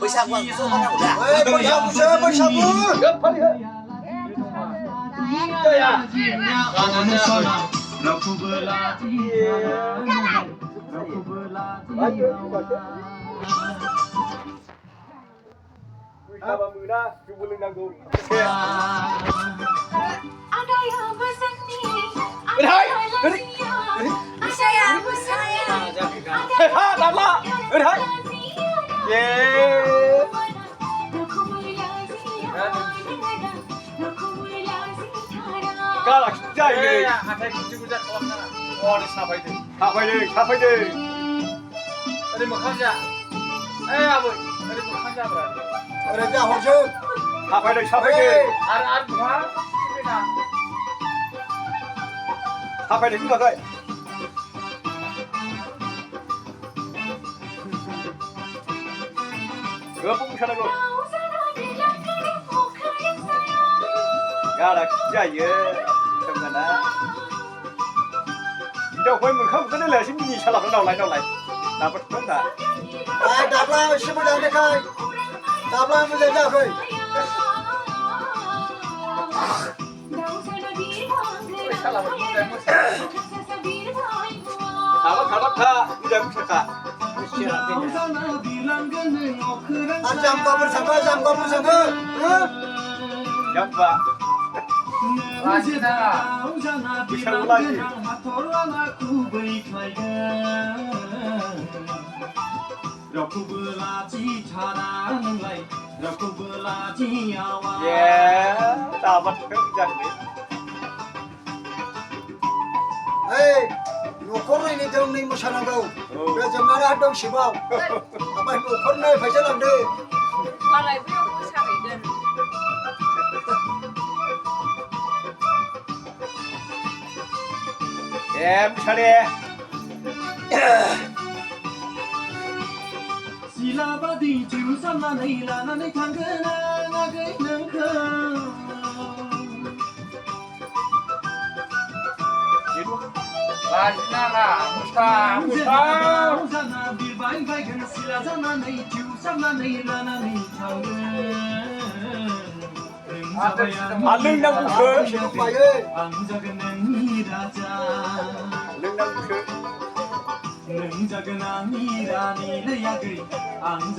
बैसागुआ ज' मावनांगौ दा बैसागुसो बैसागु जाया Apa muna cuba lengago. Ada yang berseni. Hai. Saya bersaya. Ha, tama. Hai. Ye. Galak jai. Hatai kucu kucu kalam na. Oh, ni sapai deh. Sapai deh. Tadi makan ja. Abu. Tadi makan ja berarti. Raja Hojo Sapai deh. Ar buah. Sapai deh juga kai. Gabung sana go. Galak jai. Sana. Đâu quên mình không có nên là xin gì sao làm đâu lại là bất vấn đã ai đạp la xin bây giờ đi khai đạp la bây giờ ra rồi khá lắm tha bây giờ cũng sẽ cả anh jam kau bersama jam pak lagi bisa lagi yeah tamat kerja ni hey nukor ini dong ni masyarakat Raja Mara dong sibau apa nukor ni phải làm đi Qua lại với ông sao phải đơn. em chale Silabadi jusan na nei la na nei thang na gai nang kha Lajnara musta sana bir bai bai gan sila sana nei jusan na nei la na nei thang lưng đang bụng khơi phải ơi ang jaganani raja lưng đang bụng khơi nang jaganani rani le ya gai ang